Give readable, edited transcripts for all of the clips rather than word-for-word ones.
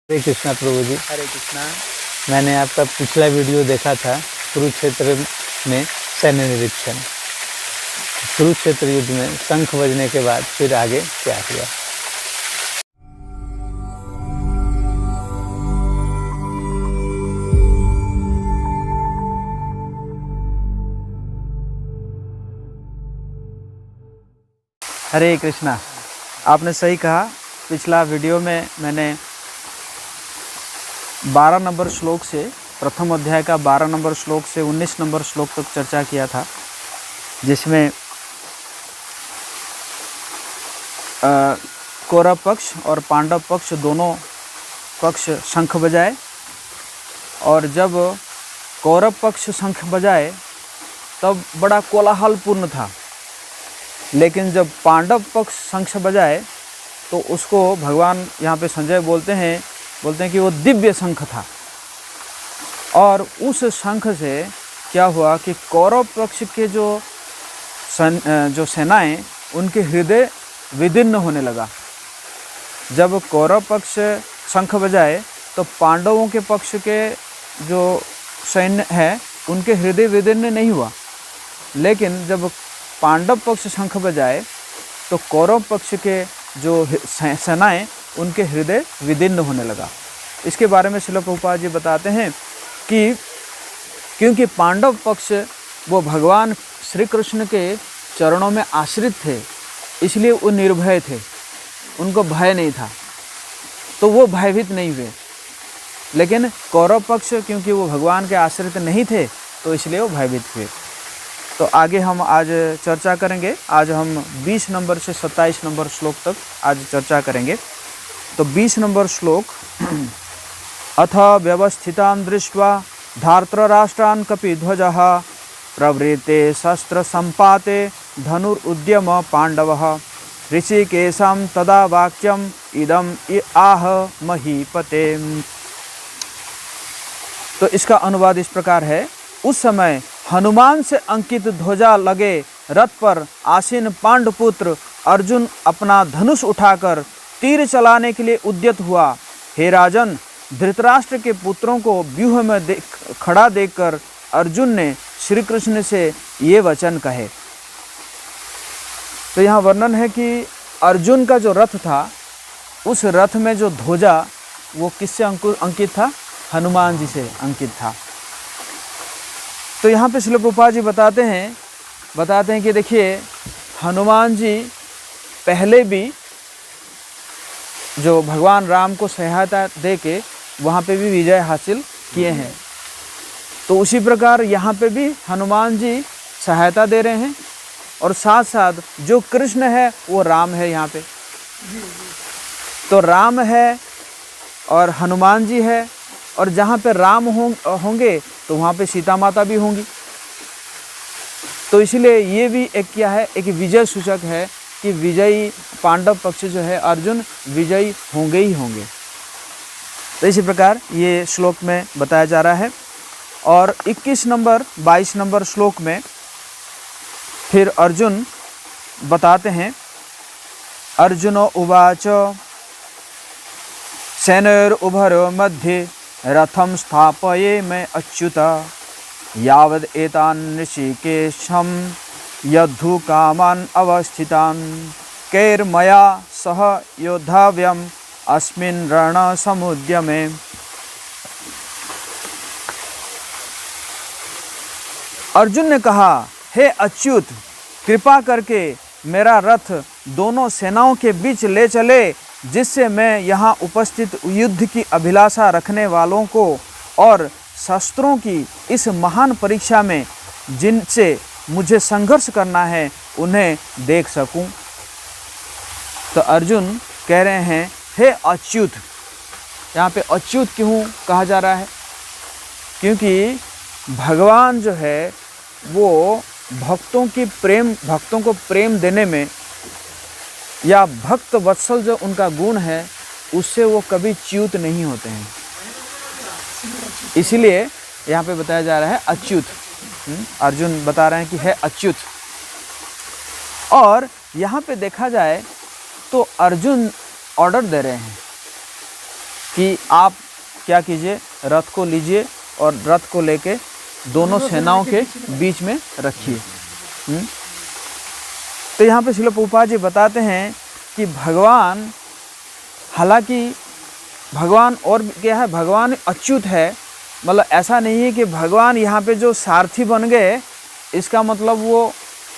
हरे कृष्णा प्रभु जी। हरे कृष्णा। मैंने आपका पिछला वीडियो देखा था कुरुक्षेत्र में सैन्य निरीक्षण। कुरुक्षेत्र युद्ध में शंख बजने के बाद फिर आगे क्या हुआ? हरे कृष्णा। आपने सही कहा। पिछला वीडियो में मैंने 12 नंबर श्लोक से, प्रथम अध्याय का 12 नंबर श्लोक से 19 नंबर श्लोक तक चर्चा किया था, जिसमें कौरव पक्ष और पांडव पक्ष दोनों पक्ष शंख बजाए, और जब कौरव पक्ष शंख बजाए तब बड़ा कोलाहलपूर्ण था, लेकिन जब पांडव पक्ष शंख बजाए तो उसको भगवान यहाँ पे संजय बोलते हैं कि वो दिव्य शंख था। और उस शंख से क्या हुआ कि कौरव पक्ष के जो सेनाएं, उनके हृदय विदीर्ण होने लगा। जब कौरव पक्ष शंख बजाए तो पांडवों के पक्ष के जो सैन्य है उनके हृदय विदीर्ण नहीं हुआ, लेकिन जब पांडव पक्ष शंख बजाए तो कौरव पक्ष के जो सेनाएं, उनके हृदय विदीर्ण होने लगा। इसके बारे में श्रील प्रभुपाद जी बताते हैं कि क्योंकि पांडव पक्ष वो भगवान श्री कृष्ण के चरणों में आश्रित थे, इसलिए वो निर्भय थे, उनको भय नहीं था, तो वो भयभीत नहीं हुए। लेकिन कौरव पक्ष क्योंकि वो भगवान के आश्रित नहीं थे, तो इसलिए वो भयभीत हुए। तो आगे हम आज चर्चा करेंगे। आज हम 20 नंबर से 27 नंबर श्लोक तक आज चर्चा करेंगे। तो 20 नंबर श्लोक, अथ व्यवस्थितान् दृष्ट्वा धार्तराष्ट्रान् कपिध्वजः प्रवृत्ते शस्त्र संपाते धनुरुद्यम पांडवः ऋषिकेशं तदा वाक्यम इदम आह महीपते। तो इसका अनुवाद इस प्रकार है। उस समय हनुमान से अंकित ध्वजा लगे रथ पर आसीन पांडुपुत्र अर्जुन अपना धनुष उठाकर तीर चलाने के लिए उद्यत हुआ। हे राजन, धृतराष्ट्र के पुत्रों को व्यूह में खड़ा देखकर अर्जुन ने श्री कृष्ण से ये वचन कहे। तो यहाँ वर्णन है कि अर्जुन का जो रथ था, उस रथ में जो ध्वजा वो किससे अंकित था? हनुमान जी से अंकित था। तो यहाँ पे श्रील प्रभुपाद जी बताते हैं कि देखिए, हनुमान जी पहले भी जो भगवान राम को सहायता दे के वहाँ पे भी विजय हासिल किए हैं, तो उसी प्रकार यहाँ पे भी हनुमान जी सहायता दे रहे हैं, और साथ साथ जो कृष्ण है वो राम है यहाँ पे। तो राम है और हनुमान जी है, और जहाँ पे राम होंगे तो वहाँ पे सीता माता भी होंगी। तो इसलिए ये भी एक क्या है, एक विजय सूचक है कि विजयी पांडव पक्ष जो है अर्जुन विजयी होंगे ही होंगे। तो इसी प्रकार ये श्लोक में बताया जा रहा है। और 21 नंबर 22 नंबर श्लोक में फिर अर्जुन बताते हैं, अर्जुनो उवाच सेनैरुभयोर् मध्ये रथम स्थापये मैं अच्युत यावद एतान् ऋषिकेशं यद्धु कामान् अवस्थितान् कैर्मया सह योद्धव्यम् अस्मिन् रणसमुद्यमे। अर्जुन ने कहा, हे अच्युत, कृपा करके मेरा रथ दोनों सेनाओं के बीच ले चले, जिससे मैं यहाँ उपस्थित युद्ध की अभिलाषा रखने वालों को और शस्त्रों की इस महान परीक्षा में जिनसे मुझे संघर्ष करना है उन्हें देख सकूं। तो अर्जुन कह रहे हैं, हे अच्युत। यहाँ पे अच्युत क्यों कहा जा रहा है? क्योंकि भगवान जो है वो भक्तों को प्रेम देने में, या भक्त वत्सल जो उनका गुण है, उससे वो कभी च्युत नहीं होते हैं। इसीलिए यहाँ पे बताया जा रहा है अच्युत। अर्जुन बता रहे हैं कि है अच्युत। और यहाँ पे देखा जाए तो अर्जुन ऑर्डर दे रहे हैं कि आप क्या कीजिए, रथ को लीजिए और रथ को लेके दोनों सेनाओं के बीच में रखिए। तो यहाँ पे श्रील प्रभुपाद जी बताते हैं कि भगवान, हालांकि भगवान और क्या है, भगवान अच्युत है, मतलब ऐसा नहीं है कि भगवान यहाँ पे जो सारथी बन गए इसका मतलब वो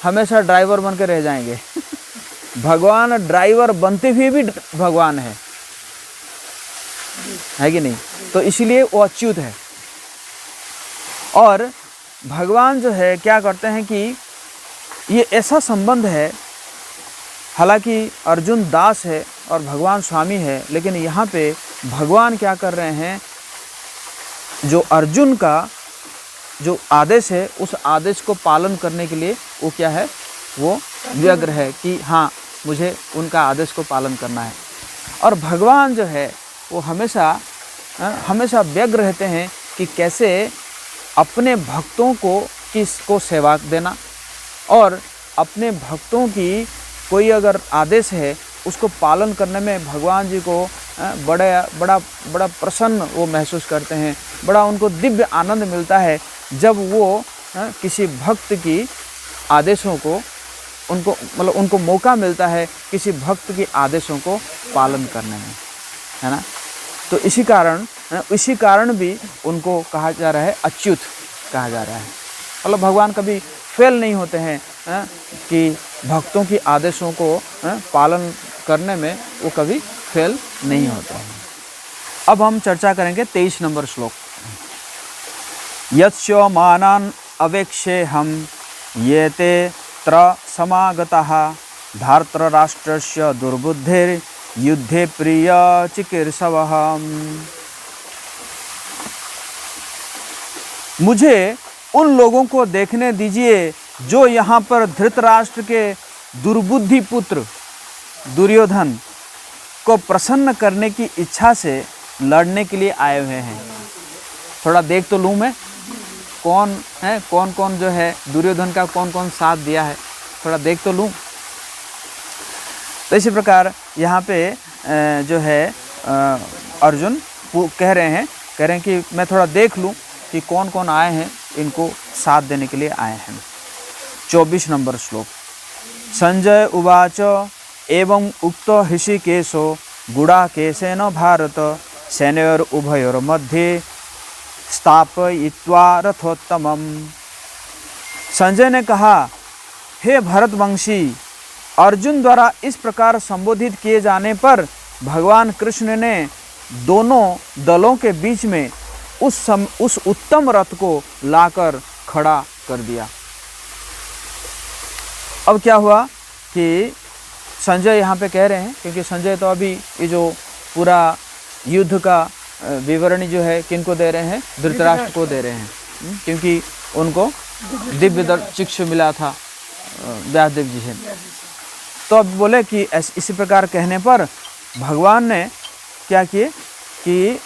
हमेशा ड्राइवर बन के रह जाएंगे। भगवान ड्राइवर बनते हुए भी भगवान है कि नहीं? तो इसीलिए वो अच्युत है। और भगवान जो है क्या करते हैं कि ये ऐसा संबंध है, हालांकि अर्जुन दास है और भगवान स्वामी है, लेकिन यहाँ पे भगवान क्या कर रहे हैं, जो अर्जुन का जो आदेश है उस आदेश को पालन करने के लिए वो क्या है, वो व्यग्र है कि हाँ मुझे उनका आदेश को पालन करना है। और भगवान जो है वो हमेशा व्यग्र रहते हैं कि कैसे अपने भक्तों को सेवा देना, और अपने भक्तों की कोई अगर आदेश है उसको पालन करने में भगवान जी को बड़ा प्रसन्न वो महसूस करते हैं, बड़ा उनको दिव्य आनंद मिलता है जब वो किसी भक्त की आदेशों को उनको मौका मिलता है किसी भक्त के आदेशों को पालन करने में, है ना। तो इसी कारण भी उनको कहा जा रहा है, अच्युत कहा जा रहा है। मतलब भगवान कभी फेल नहीं होते हैं कि भक्तों की आदेशों को पालन करने में वो कभी फेल नहीं होते हैं। अब हम चर्चा करेंगे 23 नंबर श्लोक। यत्स्यो मानान अवेक्षे हम ये ते त्र समागतः धार्तराष्ट्रस्य दुर्बुद्धिर युद्धे प्रिय चिकीर्षवः। मुझे उन लोगों को देखने दीजिए जो यहाँ पर धृतराष्ट्र के दुर्बुद्धि पुत्र दुर्योधन को प्रसन्न करने की इच्छा से लड़ने के लिए आए हुए हैं। थोड़ा देख तो लूँ मैं कौन है, कौन कौन जो है दुर्योधन का कौन कौन साथ दिया है, थोड़ा देख तो लूँ। तो इसी प्रकार यहाँ पे जो है अर्जुन वो कह रहे हैं कि मैं थोड़ा देख लूँ कि कौन कौन आए हैं, इनको साथ देने के लिए आए हैं। 24 नंबर श्लोक। संजय उवाच एवं उक्त हृषिकेशो गुडाकेशेन भारत सैन्योर उभयोर मध्ये स्थापयित्वा रथोत्तमम्। संजय ने कहा, हे भरतवंशी, अर्जुन द्वारा इस प्रकार संबोधित किए जाने पर भगवान कृष्ण ने दोनों दलों के बीच में उस उत्तम रथ को लाकर खड़ा कर दिया। अब क्या हुआ कि संजय यहाँ पे कह रहे हैं, क्योंकि संजय तो अभी ये जो पूरा युद्ध का विवरणी जो है किनको दे रहे हैं, धृतराष्ट्र को दे रहे हैं, क्योंकि उनको दिव्य शिक्षा मिला था व्यासदेव जी से। तो अब बोले कि इसी प्रकार कहने पर भगवान ने क्या किए कि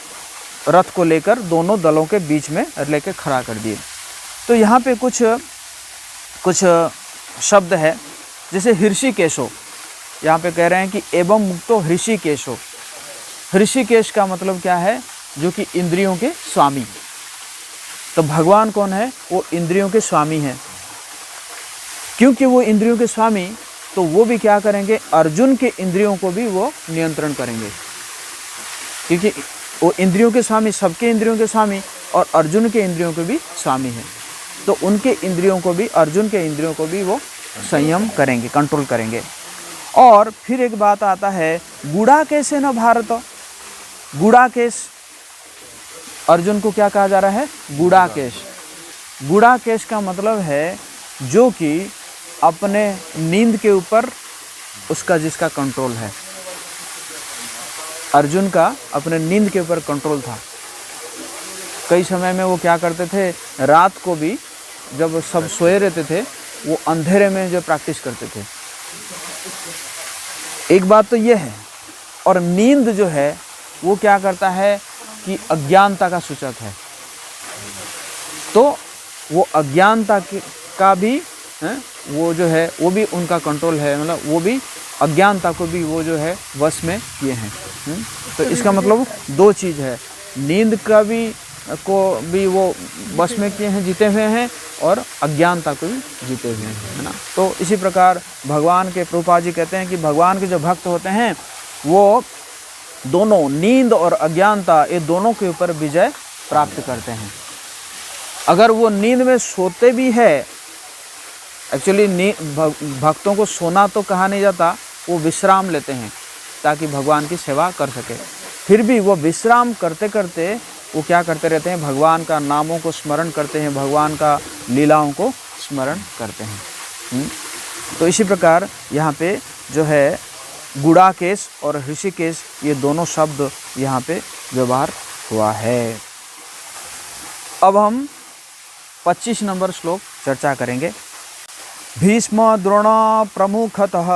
रथ को लेकर दोनों दलों के बीच में लेकर खड़ा कर दिए। तो यहाँ पे कुछ शब्द है, जैसे हृषिकेशो, यहाँ पे कह रहे हैं कि एवं मुक्तो हृषिकेशो। हृषिकेश का मतलब क्या है, जो कि इंद्रियों के स्वामी। तो भगवान कौन है, वो इंद्रियों के स्वामी हैं। क्योंकि वो इंद्रियों के स्वामी, तो वो भी क्या करेंगे, अर्जुन के इंद्रियों को भी वो नियंत्रण करेंगे, क्योंकि वो इंद्रियों के स्वामी, सबके इंद्रियों के स्वामी और अर्जुन के इंद्रियों के भी स्वामी हैं। तो उनके इंद्रियों को भी, अर्जुन के इंद्रियों को भी वो संयम करेंगे, कंट्रोल करेंगे। और फिर एक बात आता है, गुडाकेशेन भारत। गुडाकेश, अर्जुन को क्या कहा जा रहा है, गुडाकेश। गुडाकेश का मतलब है जो कि अपने नींद के ऊपर उसका जिसका कंट्रोल है। अर्जुन का अपने नींद के ऊपर कंट्रोल था। कई समय में वो क्या करते थे, रात को भी जब सब सोए रहते थे वो अंधेरे में जो प्रैक्टिस करते थे। एक बात तो ये है। और नींद जो है वो क्या करता है कि अज्ञानता का सूचक है। तो वो अज्ञानता का भी वो जो है वो भी उनका कंट्रोल है, मतलब वो भी अज्ञानता को भी वो जो है वश में किए हैं। तो इसका मतलब दो चीज़ है, नींद का भी वो बस में किए हैं, जीते हुए हैं, और अज्ञानता को भी जीते हुए हैं, है ना। तो इसी प्रकार भगवान के प्रभुपाद जी कहते हैं कि भगवान के जो भक्त होते हैं वो दोनों नींद और अज्ञानता, ये दोनों के ऊपर विजय प्राप्त करते हैं। अगर वो नींद में सोते भी है, एक्चुअली भक्तों को सोना तो कहा नहीं जाता, वो विश्राम लेते हैं ताकि भगवान की सेवा कर सके। फिर भी वो विश्राम करते करते वो क्या करते रहते हैं, भगवान का नामों को स्मरण करते हैं, भगवान का लीलाओं को स्मरण करते हैं। तो इसी प्रकार यहाँ पे जो है गुड़ाकेश और ऋषिकेश, ये दोनों शब्द यहाँ पे व्यवहार हुआ है। अब हम 25 नंबर श्लोक चर्चा करेंगे। भीष्म द्रोण प्रमुखतः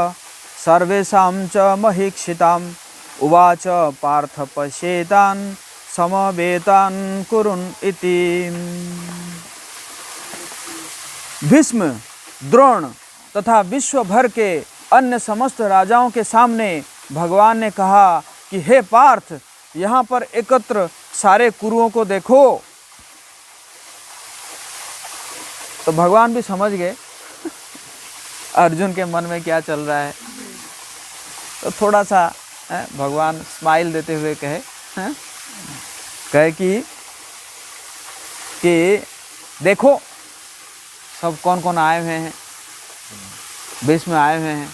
सर्वेषां च महीक्षिताम् उवाच पार्थ पश्येतान् समवेतान् कुरुन् इति। भीष्म, द्रोण तथा विश्व भर के अन्य समस्त राजाओं के सामने भगवान ने कहा कि हे पार्थ, यहाँ पर एकत्र सारे कुरुओं को देखो। तो भगवान भी समझ गए अर्जुन के मन में क्या चल रहा है। तो थोड़ा सा भगवान स्माइल देते हुए कहे कि देखो सब कौन कौन आए हुए हैं। भीष्म आए हुए हैं,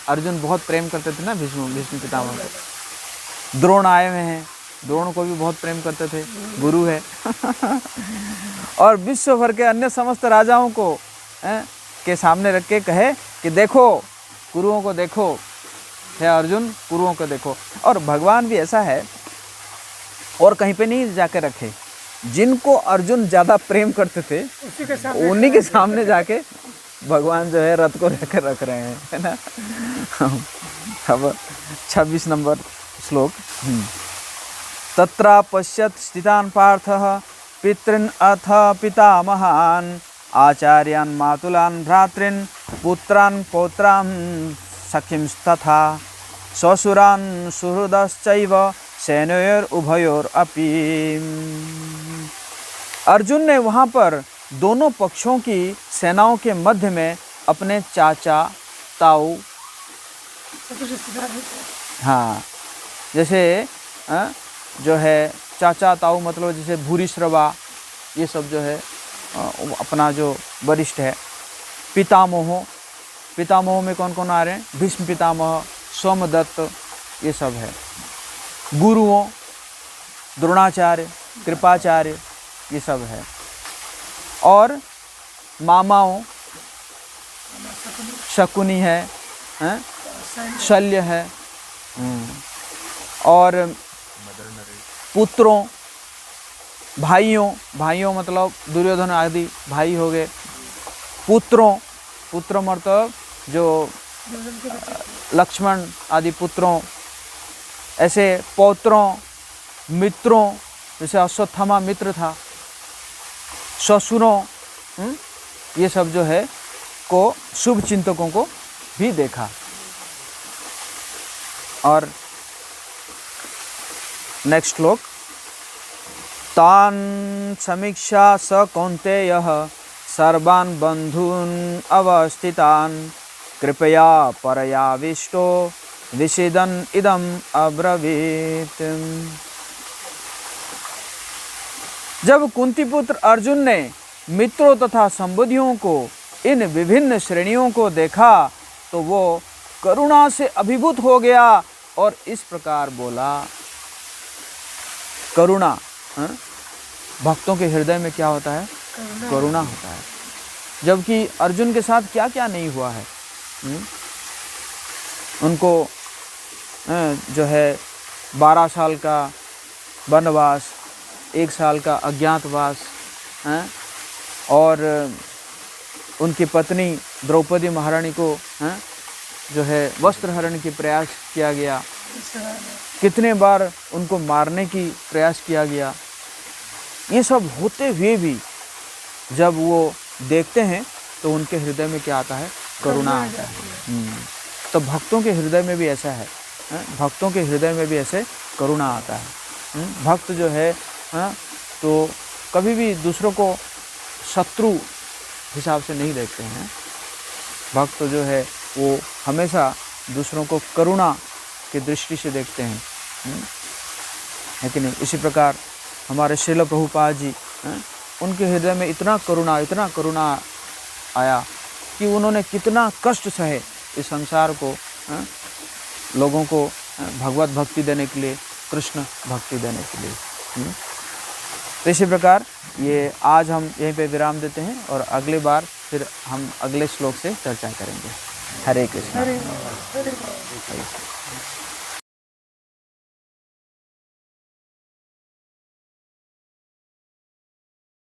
अर्जुन बहुत प्रेम करते थे ना भीष्म पितामह को। द्रोण आए हुए हैं, द्रोण को भी बहुत प्रेम करते थे, गुरु है और विश्व भर के अन्य समस्त राजाओं को के सामने रख के कहे कि देखो कुरुओं को देखो, हे अर्जुन कुरुओं को देखो। और भगवान भी ऐसा है, और कहीं पे नहीं जाके रखे, जिनको अर्जुन ज़्यादा प्रेम करते थे उन्हीं के सामने जाके भगवान जो है रथ को लेकर रख रहे हैं, है ना। अब 26 नंबर श्लोक। तत्र पश्यत् स्थितान् पार्थः पितॄन् अथ पितामहान् आचार्यान् मातुलान् भ्रातॄन् पुत्रान् पौत्रान् सखींस्तथा ससुरान् सुहृदश्चैव सेनयोरुभयोरपि। अर्जुन ने वहाँ पर दोनों पक्षों की सेनाओं के मध्य में अपने चाचा ताऊ, हाँ जैसे जो है चाचा ताऊ मतलब जैसे भूरिश्रवा, ये सब जो है अपना जो वरिष्ठ है। पितामह में कौन कौन आ रहे हैं, भीष्म पितामह, सोमदत्त, ये सब है। गुरुओं द्रोणाचार्य, कृपाचार्य, ये सब है। और मामाओं शकुनी है, शल्य है, और पुत्रों भाइयों मतलब दुर्योधन आदि भाई हो गए। पुत्र मतलब जो लक्ष्मण आदि पुत्रों, ऐसे पौत्रों, मित्रों जैसे अश्वत्थामा मित्र था, ससुरों, ये सब जो है को शुभ चिंतकों को भी देखा। और नेक्स्ट श्लोक। तान् समीक्षा स कौन्तेयः सर्वान् बन्धून् अवस्थितान् कृपया परयाविष्टो विषीदन् इदम् अब्रवीत्। जब कुंती पुत्र अर्जुन ने मित्रों तथा संबंधियों को इन विभिन्न श्रेणियों को देखा तो वो करुणा से अभिभूत हो गया और इस प्रकार बोला। करुणा, भक्तों के हृदय में क्या होता है, करुणा होता है। जबकि अर्जुन के साथ क्या क्या नहीं हुआ है। उनको जो है 12 साल का वनवास, 1 साल का अज्ञातवास, और उनकी पत्नी द्रौपदी महारानी को जो है वस्त्र हरण की प्रयास किया गया, कितने बार उनको मारने की प्रयास किया गया। ये सब होते हुए भी जब वो देखते हैं तो उनके हृदय में क्या आता है, करुणा आता है। तो भक्तों के हृदय में भी ऐसा है, भक्तों के हृदय में भी ऐसे करुणा आता है। भक्त जो है तो कभी भी दूसरों को शत्रु हिसाब से नहीं देखते हैं। भक्त जो है वो हमेशा दूसरों को करुणा की दृष्टि से देखते हैं, है कि नहीं। इसी प्रकार हमारे श्रील प्रभुपाद जी, उनके हृदय में इतना करुणा आया कि उन्होंने कितना कष्ट सहे इस संसार को, लोगों को भगवत भक्ति देने के लिए, कृष्ण भक्ति देने के लिए। तो इसी प्रकार ये आज हम यहीं पे विराम देते हैं और अगली बार फिर हम अगले श्लोक से चर्चा करेंगे। हरे कृष्ण।